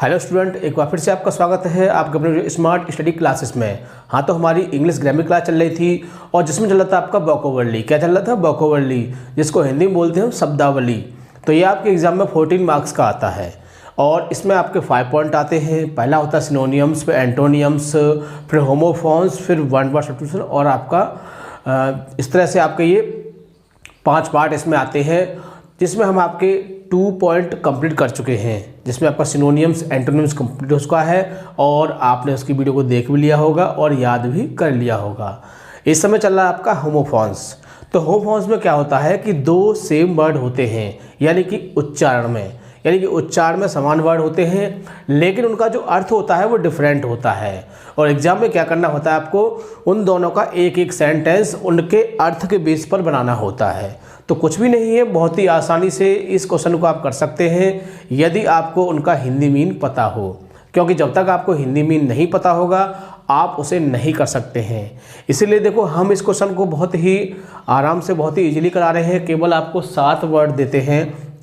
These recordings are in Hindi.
हेलो स्टूडेंट, एक बार फिर से आपका स्वागत है आपके अपने स्मार्ट स्टडी क्लासेस में। हाँ, तो हमारी इंग्लिश ग्रामर क्लास चल रही थी और जिसमें चल रहा था आपका वोकैबुलरी। क्या चल रहा था? वोकैबुलरी, जिसको हिंदी में बोलते हैं शब्दावली। तो ये आपके एग्जाम में 14 मार्क्स का आता है और इसमें आपके 5 पॉइंट आते हैं। पहला होता है सिनोनियम्स, फिर एंटोनियम्स, फिर होमोफॉन्स, फिर वन वर्ड सब्स्टिट्यूशन और आपका इस तरह से आपके ये 5 पार्ट इसमें आते हैं, जिसमें हम आपके 2 पॉइंट कंप्लीट कर चुके हैं, जिसमें आपका सिनोनियम्स एंटोनियम्स कंप्लीट हो चुका है और आपने उसकी वीडियो को देख भी लिया होगा और याद भी कर लिया होगा। इस समय चल रहा है आपका होमोफॉन्स। तो होमोफॉन्स में क्या होता है कि 2 सेम वर्ड होते हैं, यानी कि उच्चारण में समान वर्ड होते हैं, लेकिन उनका जो अर्थ होता है वो डिफरेंट होता है। और एग्जाम में क्या करना होता है, आपको उन दोनों का एक एक सेंटेंस उनके अर्थ के बेस पर बनाना होता है। तो कुछ भी नहीं है, बहुत ही आसानी से इस क्वेश्चन को आप कर सकते हैं यदि आपको उनका हिंदी मीन पता हो, क्योंकि जब तक आपको हिंदी मीन नहीं पता होगा आप उसे नहीं कर सकते हैं। इसीलिए देखो, हम इस क्वेश्चन को बहुत ही आराम से, बहुत ही इजीली करा रहे हैं। केवल आपको 7 वर्ड देते हैं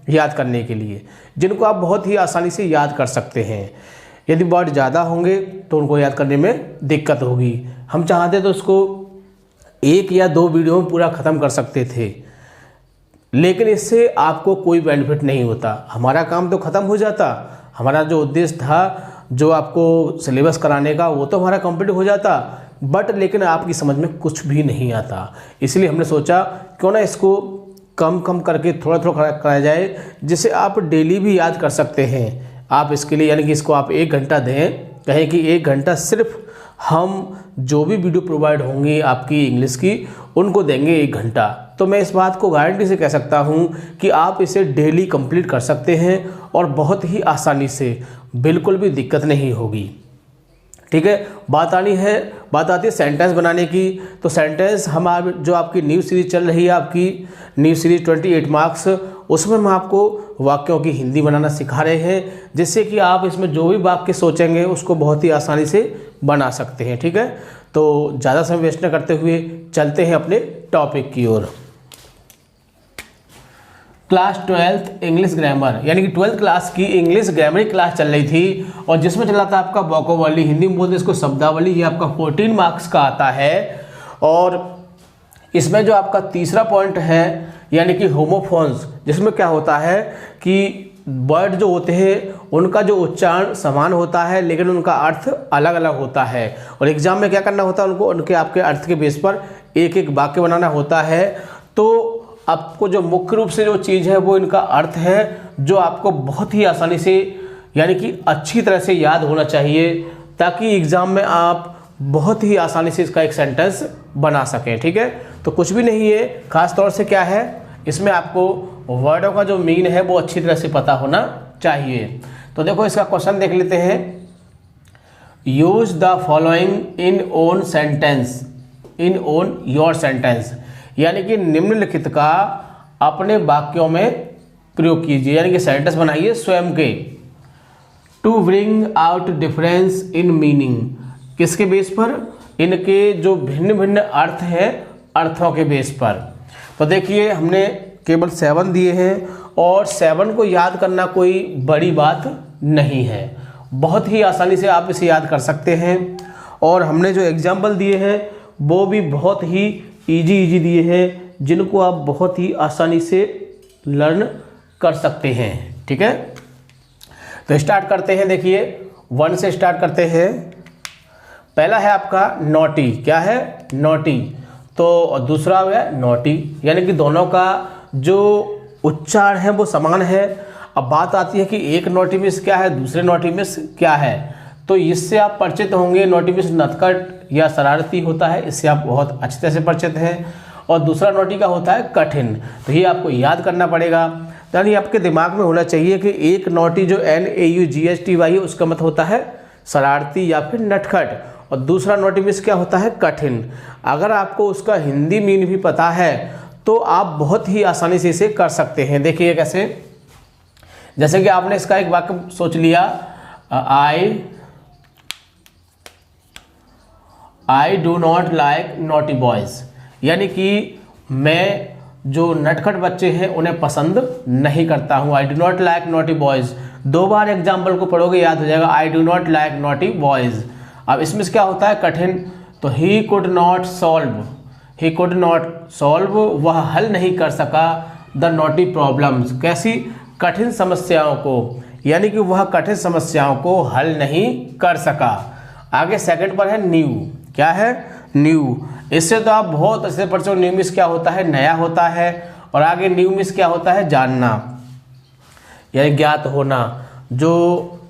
याद करने के लिए, जिनको आप बहुत ही आसानी से याद कर सकते हैं। यदि वर्ड ज़्यादा होंगे तो उनको याद करने में दिक्कत होगी। हम चाहते तो उसको 1 या 2 वीडियो में पूरा ख़त्म कर सकते थे, लेकिन इससे आपको कोई बेनिफिट नहीं होता। हमारा काम तो ख़त्म हो जाता, हमारा जो उद्देश्य था जो आपको सिलेबस कराने का वो तो हमारा कंप्लीट हो जाता, बट लेकिन आपकी समझ में कुछ भी नहीं आता। इसलिए हमने सोचा क्यों ना इसको कम करके थोड़ा कराया जाए, जिससे आप डेली भी याद कर सकते हैं। आप इसके लिए यानी कि इसको आप 1 घंटा दें, कहें कि 1 घंटा सिर्फ हम जो भी वीडियो प्रोवाइड होंगी आपकी इंग्लिश की उनको देंगे 1 घंटा। तो मैं इस बात को गारंटी से कह सकता हूं कि आप इसे डेली कंप्लीट कर सकते हैं और बहुत ही आसानी से, बिल्कुल भी दिक्कत नहीं होगी। ठीक है, बात आती है सेंटेंस बनाने की। तो सेंटेंस हमारे जो आपकी न्यू सीरीज चल रही है, आपकी न्यू सीरीज 28 मार्क्स, उसमें हम आपको वाक्यों की हिंदी बनाना सिखा रहे हैं, जिससे कि आप इसमें जो भी वाक्य सोचेंगे उसको बहुत ही आसानी से बना सकते हैं। ठीक है, तो ज़्यादा समय वेस्ट न करते हुए चलते हैं अपने टॉपिक की ओर। क्लास 12th इंग्लिश ग्रामर, यानी कि 12th क्लास की इंग्लिश ग्रामर क्लास चल रही थी और जिसमें चल रहा था आपका वोकैबुलरी, हिंदी में बोलते हैं इसको शब्दावली। ये आपका 14 मार्क्स का आता है और इसमें जो आपका तीसरा पॉइंट है यानी कि होमोफॉन्स, जिसमें क्या होता है कि वर्ड जो होते हैं उनका जो उच्चारण समान होता है लेकिन उनका अर्थ अलग अलग होता है। और एग्जाम में क्या करना होता है, उनको उनके आपके अर्थ के बेस पर एक एक वाक्य बनाना होता है। तो आपको जो मुख्य रूप से जो चीज़ है वो इनका अर्थ है, जो आपको बहुत ही आसानी से यानी कि अच्छी तरह से याद होना चाहिए, ताकि एग्ज़ाम में आप बहुत ही आसानी से इसका एक सेंटेंस बना सकें। ठीक है, तो कुछ भी नहीं है, ख़ास तौर से क्या है, इसमें आपको वर्डों का जो मीन है वो अच्छी तरह से पता होना चाहिए। तो देखो इसका क्वेश्चन देख लेते हैं। Use the following in own sentence, in own your sentence, यानी कि निम्नलिखित का अपने वाक्यों में प्रयोग कीजिए, यानी कि सेंटेंस बनाइए स्वयं के। To bring out difference in meaning, किसके बेस पर? इनके जो भिन्न भिन्न अर्थ हैं, अर्थों के बेस पर। तो देखिए हमने केवल 7 दिए हैं और 7 को याद करना कोई बड़ी बात नहीं है, बहुत ही आसानी से आप इसे याद कर सकते हैं। और हमने जो एग्जाम्पल दिए हैं वो भी बहुत ही इजी दिए हैं, जिनको आप बहुत ही आसानी से लर्न कर सकते हैं। ठीक है, तो स्टार्ट करते हैं। देखिए 1 से स्टार्ट करते हैं। पहला है आपका नॉटी। क्या है? नॉटी। तो दूसरा है नॉटी, यानी कि दोनों का जो उच्चारण है वो समान है। अब बात आती है कि एक नॉटी मिस क्या है, दूसरे नॉटी मिस क्या है। तो इससे आप परिचित होंगे। नॉटी मिस नटखट या शरारती होता है, इससे आप बहुत अच्छी तरह से परिचित हैं। और दूसरा नॉटी का होता है कठिन, तो ये आपको याद करना पड़ेगा। यानी आपके दिमाग में होना चाहिए कि एक नॉटी जो NAUGHTY है उसका मतलब होता है शरारती या फिर नटखट, और दूसरा नॉटी मिस क्या होता है? कठिन। अगर आपको उसका हिंदी मीन भी पता है तो आप बहुत ही आसानी से इसे कर सकते हैं। देखिए कैसे, जैसे कि आपने इसका एक वाक्य सोच लिया, I do not like naughty boys, यानी कि मैं जो नटखट बच्चे हैं उन्हें पसंद नहीं करता हूँ। I do not like naughty boys, 2 bar example को पढ़ोगे याद हो जाएगा। I do not like naughty boys. अब इसमें क्या होता है कठिन, तो he could not solve, he could not solve, वह हल नहीं कर सका द नॉटी प्रॉब्लम्स, कैसी कठिन समस्याओं को, यानी कि वह कठिन समस्याओं को हल नहीं कर सका। आगे सेकंड पर है न्यू, क्या है न्यू। इससे तो आप बहुत अच्छे पढ़ सकते हो। न्यू मीन्स क्या होता है, नया होता है। और आगे न्यू मीन्स क्या होता है, जानना यानी ज्ञात होना। जो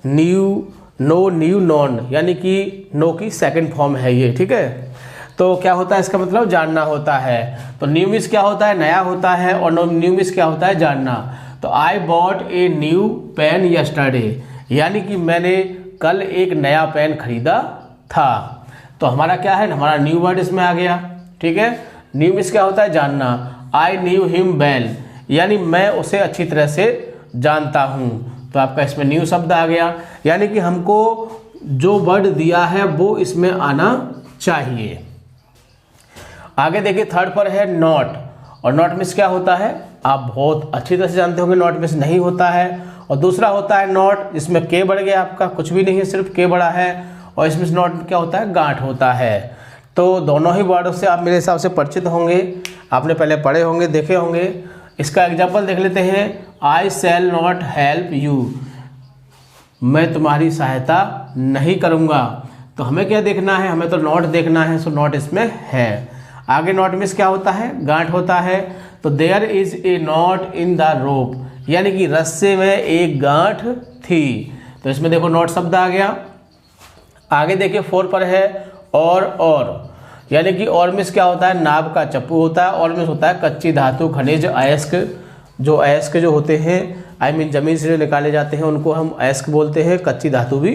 न्यू, नो, न्यू, नॉन, यानी कि नो की सेकंड फॉर्म है ये, ठीक है। तो क्या होता है इसका मतलब जानना होता है। तो न्यू मीन्स क्या होता है, नया होता है, और न्यू मीन्स क्या होता है, जानना। तो I bought a new pen yesterday, यानी कि मैंने कल एक नया पेन खरीदा था। तो हमारा क्या है, हमारा न्यू वर्ड इसमें आ गया, ठीक है। न्यू मीन्स क्या होता है, जानना। आई न्यू हिम वेल, यानी मैं उसे अच्छी तरह से जानता हूँ। तो आपका इसमें न्यू शब्द आ गया, यानी कि हमको जो वर्ड दिया है वो इसमें आना चाहिए। आगे देखिए थर्ड पर है नॉट, और नॉट मीन्स क्या होता है, आप बहुत अच्छी तरह से जानते होंगे नॉट मीन्स नहीं होता है। और दूसरा होता है नॉट, जिसमें के बढ़ गया, आपका कुछ भी नहीं है, सिर्फ के बढ़ा है। और इसमें नॉट क्या होता है, गांठ होता है। तो दोनों ही वर्डों से आप मेरे हिसाब से परिचित होंगे, आपने पहले पढ़े होंगे, देखे होंगे। इसका एग्जाम्पल देख लेते हैं। आई शैल नॉट हेल्प यू, मैं तुम्हारी सहायता नहीं करूँगा। तो हमें क्या देखना है, हमें तो नॉट देखना है, सो नॉट इसमें है। आगे नॉट मीन्स क्या होता है, गांठ होता है। तो there is a knot in the rope, यानी कि रस्से में एक गांठ थी। तो इसमें देखो नॉट शब्द आ गया। आगे देखिए 4 पर है और, यानी कि और मीन्स क्या होता है, नाव का चप्पू होता है। और मीन्स होता है कच्ची धातु, खनिज, अयस्क। जो अयस्क जो होते हैं, आई मीन जमीन से जो निकाले जाते हैं, उनको हम अयस्क बोलते हैं। कच्ची धातु भी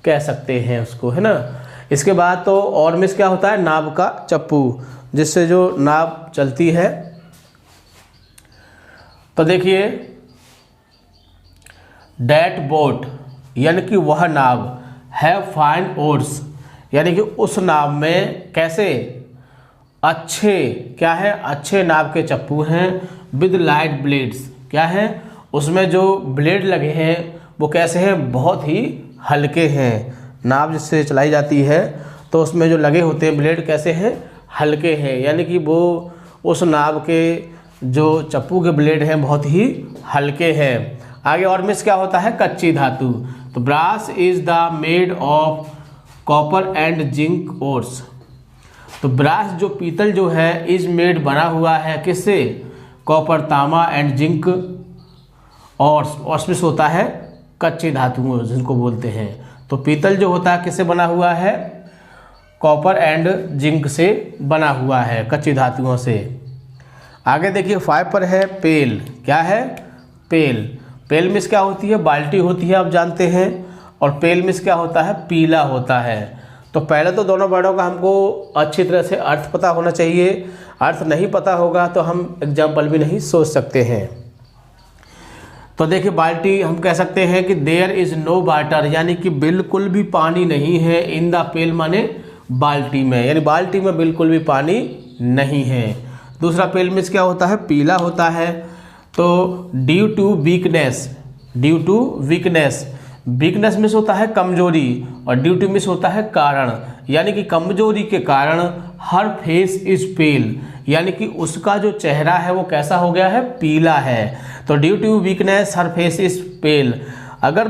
कह सकते हैं उसको, है ना। इसके बाद तो और मीन्स क्या होता है, नाव का चप्पू, जिससे जो नाव चलती है। तो देखिए डैट बोट, यानी कि वह नाव, हैव फाइन ओर्स, यानी कि उस नाव में कैसे अच्छे, क्या है, अच्छे नाव के चप्पू हैं। विद लाइट ब्लेड्स, क्या है, उसमें जो ब्लेड लगे हैं वो कैसे हैं, बहुत ही हल्के हैं। नाव जिससे चलाई जाती है तो उसमें जो लगे होते हैं ब्लेड कैसे हैं, हल्के हैं, यानी कि वो उस नाव के जो चप्पू के ब्लेड हैं बहुत ही हल्के हैं। आगे और मीन्स क्या होता है, कच्ची धातु। तो brass is the made of copper and zinc ores. तो ब्रास जो पीतल जो है, इज मेड बना हुआ है किससे, कॉपर, तांबा एंड जिंक। और मीन्स होता है कच्ची धातुओं जिनको बोलते हैं। तो पीतल जो होता है किससे बना हुआ है, कॉपर एंड जिंक से बना हुआ है, कच्ची धातुओं से। आगे देखिए 5 पर है पेल, क्या है, पेल। पेल मीन्स क्या होती है, बाल्टी होती है, आप जानते हैं। और पेल मीन्स क्या होता है, पीला होता है। तो पहले तो दोनों वर्डों का हमको अच्छी तरह से अर्थ पता होना चाहिए। अर्थ नहीं पता होगा तो हम एग्जाम्पल भी नहीं सोच सकते हैं। तो देखिए बाल्टी हम कह सकते हैं कि देयर इज नो वाटर, यानी कि बिल्कुल भी पानी नहीं है। इन द पेल माने बाल्टी में, यानी बाल्टी में बिल्कुल भी पानी नहीं है। दूसरा पेल मीन्स क्या होता है, पीला होता है। तो due to weakness, due to weakness, weakness means होता है कमजोरी, और ड्यू टू मीन्स होता है कारण, यानी कि कमजोरी के कारण हर फेस इज पेल, यानी कि उसका जो चेहरा है वो कैसा हो गया है, पीला है। तो due to weakness her face is pale. अगर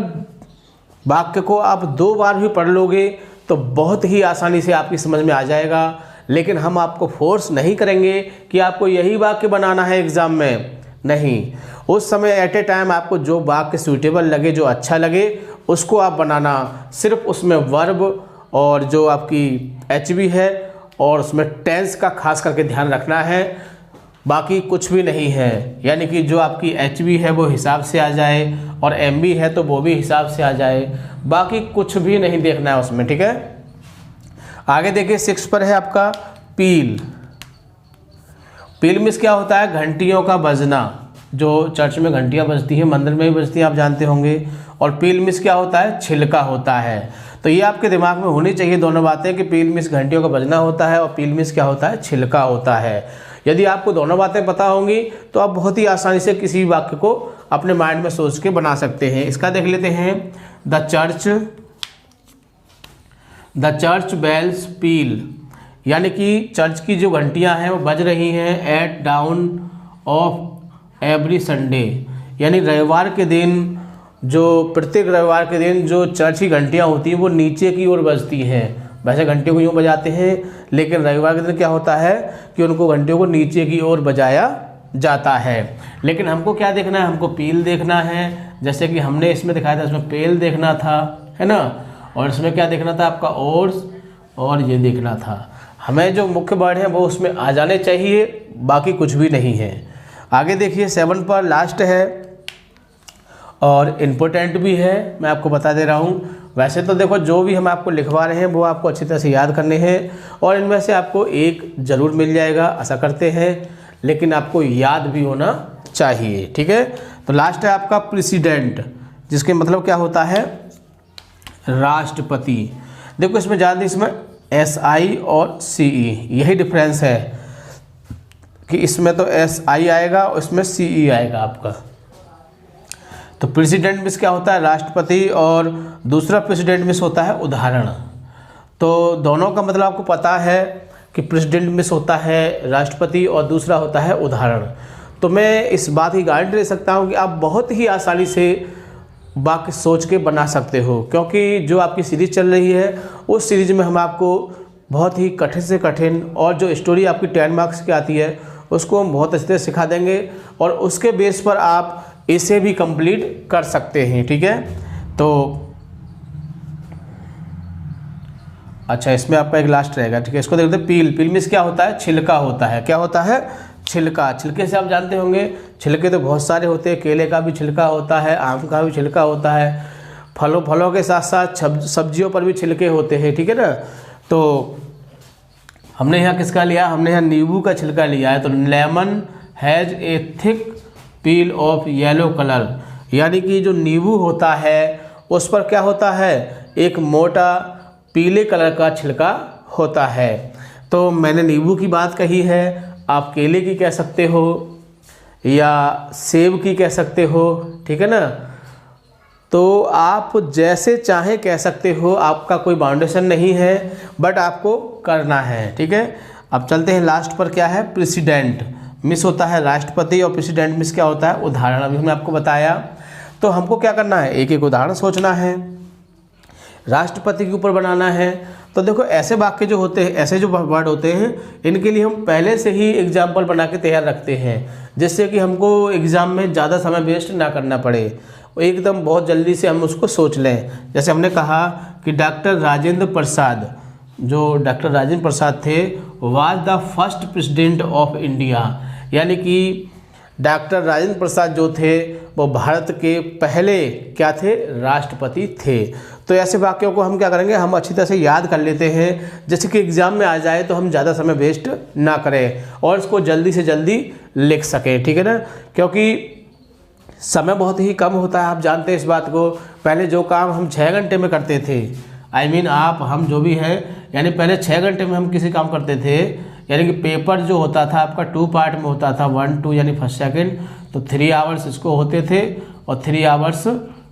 वाक्य को आप 2 बार भी पढ़ लोगे तो बहुत ही आसानी से आपकी समझ में आ जाएगा। लेकिन हम आपको फोर्स नहीं करेंगे कि आपको यही वाक्य बनाना है एग्जाम में, नहीं। उस समय एट ए टाइम आपको जो वाक्य सूटेबल लगे, जो अच्छा लगे, उसको आप बनाना। सिर्फ उसमें वर्ब और जो आपकी एचवी है और उसमें टेंस का खास करके ध्यान रखना है, बाकी कुछ भी नहीं है। यानी कि जो आपकी एचवी है वो हिसाब से आ जाए और एमबी है तो वो भी हिसाब से आ जाए, बाकी कुछ भी नहीं देखना है उसमें, ठीक है। आगे देखिए 6 पर है आपका पील। पील मीन्स क्या होता है, घंटियों का बजना। जो चर्च में घंटियां बजती हैं, मंदिर में भी बजती हैं, आप जानते होंगे। और पील मीन्स क्या होता है, छिलका होता है। तो ये आपके दिमाग में होनी चाहिए दोनों बातें कि पील मीन्स घंटियों का बजना होता है और पील मीन्स क्या होता है, छिलका होता है। यदि आपको दोनों बातें पता होंगी तो आप बहुत ही आसानी से किसी भी वाक्य को अपने माइंड में सोच के बना सकते हैं। इसका देख लेते हैं, द चर्च बेल्स पील, यानी कि चर्च की जो घंटियां हैं वो बज रही हैं at dawn of every Sunday, यानी रविवार के दिन, जो प्रत्येक रविवार के दिन जो चर्च की घंटियां होती हैं वो नीचे की ओर बजती हैं। वैसे घंटियों को यूँ बजाते हैं, लेकिन रविवार के दिन क्या होता है कि उनको घंटियों को नीचे की ओर बजाया जाता है। लेकिन हमको क्या देखना है, हमको पील देखना है, जैसे कि हमने इसमें दिखाया था, इसमें पेल देखना था, है ना, और इसमें क्या देखना था आपका ओर्स, और ये देखना था। हमें जो मुख्य वर्ड है वो उसमें आ जाने चाहिए, बाकी कुछ भी नहीं है। आगे देखिए 7 पर लास्ट है और इम्पोर्टेंट भी है, मैं आपको बता दे रहा हूँ। वैसे तो देखो जो भी हम आपको लिखवा रहे हैं वो आपको अच्छी तरह से याद करने हैं और इनमें से आपको एक ज़रूर मिल जाएगा, ऐसा करते हैं, लेकिन आपको याद भी होना चाहिए, ठीक है। तो लास्ट है आपका प्रेसिडेंट, जिसके मतलब क्या होता है, राष्ट्रपति। देखो इसमें ज़्यादा, इसमें SI और CE यही डिफरेंस है कि इसमें तो SI आएगा और इसमें CE आएगा आपका। तो प्रेसिडेंट मिस क्या होता है, राष्ट्रपति, और दूसरा प्रेसिडेंट मिस होता है उदाहरण। तो दोनों का मतलब आपको पता है कि प्रेसिडेंट मिस होता है राष्ट्रपति और दूसरा होता है उदाहरण। तो मैं इस बात की गारंटी दे सकता हूँ कि आप बहुत ही आसानी से वाक्य सोच के बना सकते हो, क्योंकि जो आपकी सीरीज़ चल रही है उस सीरीज़ में हम आपको बहुत ही कठिन से कठिन और जो स्टोरी आपकी 10 मार्क्स की आती है उसको हम बहुत अच्छे से सिखा देंगे और उसके बेस पर आप इसे भी कंप्लीट कर सकते हैं, ठीक है। तो अच्छा, इसमें आपका एक लास्ट रहेगा, ठीक है। इसको देखते हैं, पील। पील मीन्स क्या होता है, छिलका होता है। क्या होता है, छिलका। छिलके से आप जानते होंगे, छिलके तो बहुत सारे होते हैं, केले का भी छिलका होता है, आम का भी छिलका होता है, फलों के साथ साथ सब्जियों पर भी छिलके होते हैं, ठीक है ना। तो हमने यहाँ किसका लिया, हमने यहाँ नींबू का छिलका लिया है। तो lemon has a thick peel of yellow colour, यानी कि जो नींबू होता है उस पर क्या होता है, एक मोटा पीले कलर का छिलका होता है। तो मैंने नींबू की बात कही है, आप केले की कह सकते हो या सेब की कह सकते हो, ठीक है ना। तो आप जैसे चाहें कह सकते हो, आपका कोई बाउंडेशन नहीं है, बट आपको करना है, ठीक है। अब चलते हैं लास्ट पर, क्या है, प्रेसिडेंट मिस होता है राष्ट्रपति और प्रेसिडेंट मिस क्या होता है, उदाहरण। अभी हमने आपको बताया। तो हमको क्या करना है, एक एक उदाहरण सोचना है, राष्ट्रपति के ऊपर बनाना है। तो देखो ऐसे वाक्य जो होते हैं, ऐसे जो वर्ड होते हैं, इनके लिए हम पहले से ही एग्जाम्पल बना के तैयार रखते हैं, जिससे कि हमको एग्ज़ाम में ज़्यादा समय वेस्ट ना करना पड़े, एकदम बहुत जल्दी से हम उसको सोच लें। जैसे हमने कहा कि डॉक्टर राजेंद्र प्रसाद, जो डॉक्टर राजेंद्र प्रसाद थे, was the first president of India, यानी कि डॉक्टर राजेंद्र प्रसाद जो थे वो भारत के पहले क्या थे, राष्ट्रपति थे। तो ऐसे वाक्यों को हम क्या करेंगे, हम अच्छी तरह से याद कर लेते हैं, जैसे कि एग्ज़ाम में आ जाए तो हम ज़्यादा समय वेस्ट ना करें और इसको जल्दी से जल्दी लिख सकें, ठीक है ना। क्योंकि समय बहुत ही कम होता है, आप जानते हैं इस बात को। पहले जो काम हम 6 घंटे में करते थे, हम जो भी हैं, यानी पहले 6 घंटे में हम किसी काम करते थे, यानी कि पेपर जो होता था आपका 2 पार्ट में होता था, 1 2 यानी फर्स्ट सेकंड, तो 3 आवर्स इसको होते थे और 3 आवर्स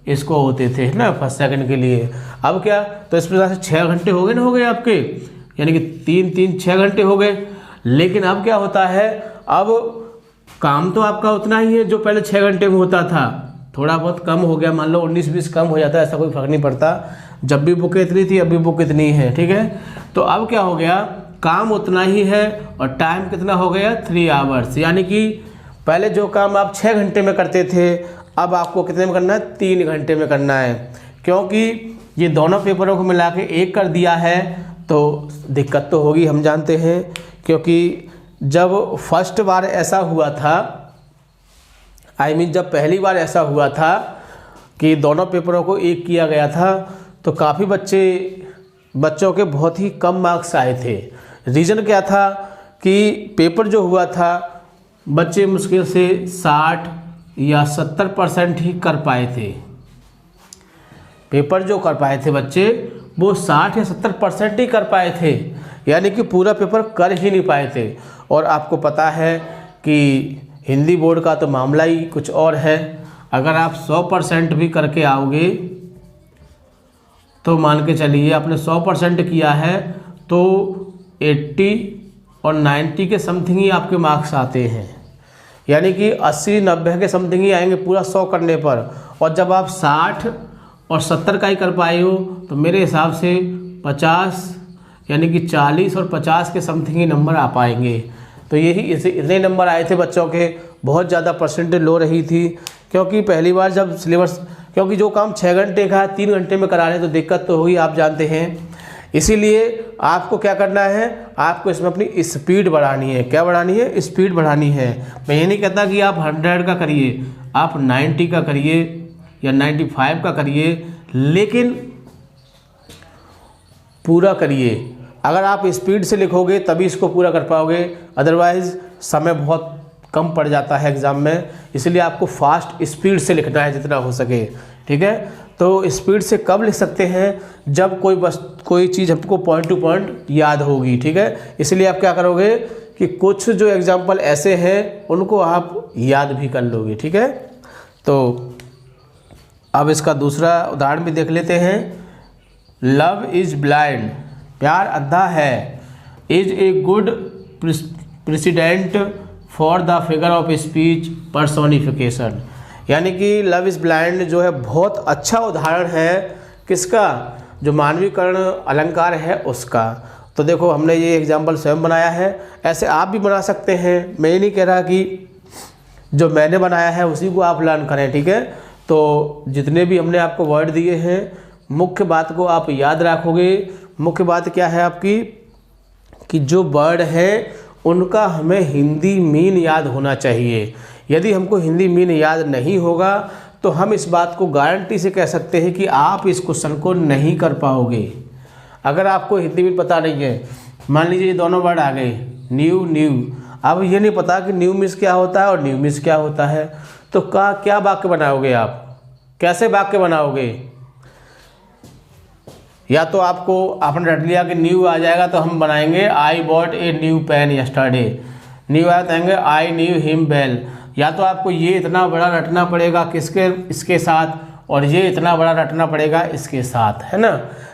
इसको होते थे ना फर्स्ट सेकंड के लिए। अब क्या, तो इस प्रकार से 6 घंटे हो गए आपके, यानी कि 3 6 घंटे हो गए। लेकिन अब क्या होता है, अब काम तो आपका उतना ही है जो पहले 6 घंटे में होता था, थोड़ा बहुत कम हो गया, मान लो 19-20 कम हो जाता है, ऐसा कोई फर्क नहीं पड़ता। जब भी बुक इतनी थी, अभी बुक इतनी है, ठीक है। तो अब क्या हो गया, काम उतना ही है और टाइम कितना हो गया, 3 आवर्स, यानी कि पहले जो काम आप 6 घंटे में करते थे, अब आपको कितने में करना है, 3 घंटे में करना है। क्योंकि ये दोनों पेपरों को मिला के एक कर दिया है, तो दिक्कत तो होगी, हम जानते हैं। क्योंकि जब फर्स्ट बार ऐसा हुआ था, जब पहली बार ऐसा हुआ था कि दोनों पेपरों को एक किया गया था, तो काफ़ी बच्चों के बहुत ही कम मार्क्स आए थे। रीज़न क्या था कि पेपर जो हुआ था, बच्चे मुश्किल से 60 या 70% ही कर पाए थे। पेपर जो कर पाए थे बच्चे, वो 60 या 70% ही कर पाए थे, यानी कि पूरा पेपर कर ही नहीं पाए थे। और आपको पता है कि हिंदी बोर्ड का तो मामला ही कुछ और है। अगर आप 100% भी करके आओगे तो मान के चलिए आपने 100% किया है तो 80 और 90 के समथिंग ही आपके मार्क्स आते हैं, यानी कि 80-90 के समथिंग ही आएंगे पूरा 100 करने पर। और जब आप 60 और 70 का ही कर पाए हो तो मेरे हिसाब से 50 यानी कि 40 और 50 के समथिंग ही नंबर आ पाएंगे। तो यही इतने नंबर आए थे बच्चों के, बहुत ज़्यादा परसेंटेज लो रही थी, क्योंकि पहली बार जब सिलेबस, क्योंकि जो काम 6 घंटे का 3 घंटे में करा रहे हैं तो दिक्कत तो होगी, आप जानते हैं। इसीलिए आपको क्या करना है, आपको इसमें अपनी स्पीड बढ़ानी है। क्या बढ़ानी है? स्पीड बढ़ानी है। मैं ये नहीं कहता कि आप 100 का करिए, आप 90 का करिए या 95 का करिए, लेकिन पूरा करिए। अगर आप स्पीड से लिखोगे तभी इसको पूरा कर पाओगे, अदरवाइज़ समय बहुत कम पड़ जाता है एग्ज़ाम में। इसलिए आपको फास्ट स्पीड से लिखना है जितना हो सके, ठीक है। तो स्पीड से कब लिख सकते हैं? जब कोई चीज़ हमको पॉइंट टू पॉइंट याद होगी, ठीक है। इसलिए आप क्या करोगे कि कुछ जो एग्जाम्पल ऐसे हैं उनको आप याद भी कर लोगे, ठीक है। तो अब इसका दूसरा उदाहरण भी देख लेते हैं। लव इज़ ब्लाइंड, प्यार अंधा है, is a good president for the figure of speech personification. यानी कि लव इज़ ब्लाइंड जो है बहुत अच्छा उदाहरण है किसका? जो मानवीकरण अलंकार है उसका। तो देखो हमने ये एग्जाम्पल स्वयं बनाया है, ऐसे आप भी बना सकते हैं। मैं ये नहीं कह रहा कि जो मैंने बनाया है उसी को आप लर्न करें, ठीक है। तो जितने भी हमने आपको वर्ड दिए हैं, मुख्य बात को आप याद रखोगे। मुख्य बात क्या है आपकी कि जो वर्ड है उनका हमें हिंदी मीन याद होना चाहिए। यदि हमको हिंदी मीन याद नहीं होगा तो हम इस बात को गारंटी से कह सकते हैं कि आप इस क्वेश्चन को नहीं कर पाओगे। अगर आपको हिंदी मीन पता नहीं है, मान लीजिए ये दोनों वर्ड आ गए, न्यू न्यू, अब ये नहीं पता कि न्यू मीन्स क्या होता है और न्यू मीन्स क्या होता है, तो क्या वाक्य बनाओगे आप? कैसे वाक्य बनाओगे? या तो आपने रट लिया कि न्यू आ जाएगा तो हम बनाएंगे I bought a new pen yesterday, new आया तो कहेंगे आई न्यू हिम वेल। या तो आपको ये इतना बड़ा रटना पड़ेगा इसके साथ, और ये इतना बड़ा रटना पड़ेगा इसके साथ, है ना।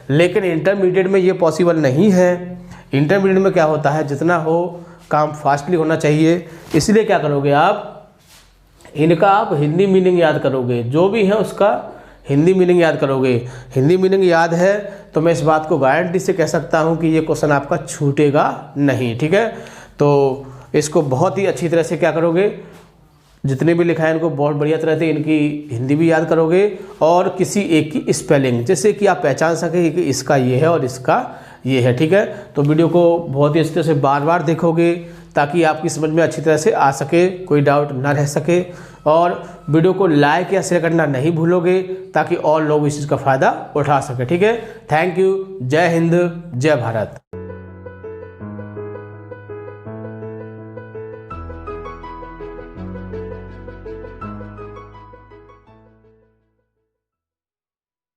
लेकिन इंटरमीडिएट में ये पॉसिबल नहीं है। इंटरमीडिएट में क्या होता है, जितना हो काम फास्टली होना चाहिए। इसलिए क्या करोगे आप, इनका आप हिंदी मीनिंग याद करोगे, जो भी है उसका हिंदी मीनिंग याद करोगे। हिंदी मीनिंग याद है तो मैं इस बात को गारंटी से कह सकता हूँ कि ये क्वेश्चन आपका छूटेगा नहीं, ठीक है। तो इसको बहुत ही अच्छी तरह से क्या करोगे, जितने भी लिखा है इनको बहुत बढ़िया तरह से इनकी हिंदी भी याद करोगे, और किसी एक की स्पेलिंग, जैसे कि आप पहचान सके कि इसका ये है और इसका ये है, ठीक है। तो वीडियो को बहुत ही अच्छी तरह से बार बार देखोगे ताकि आपकी समझ में अच्छी तरह से आ सके, कोई डाउट ना रह सके। और वीडियो को लाइक या शेयर करना नहीं भूलोगे ताकि और लोग इस चीज़ का फ़ायदा उठा सके, ठीक है। Thank you. जय हिंद, जय भारत।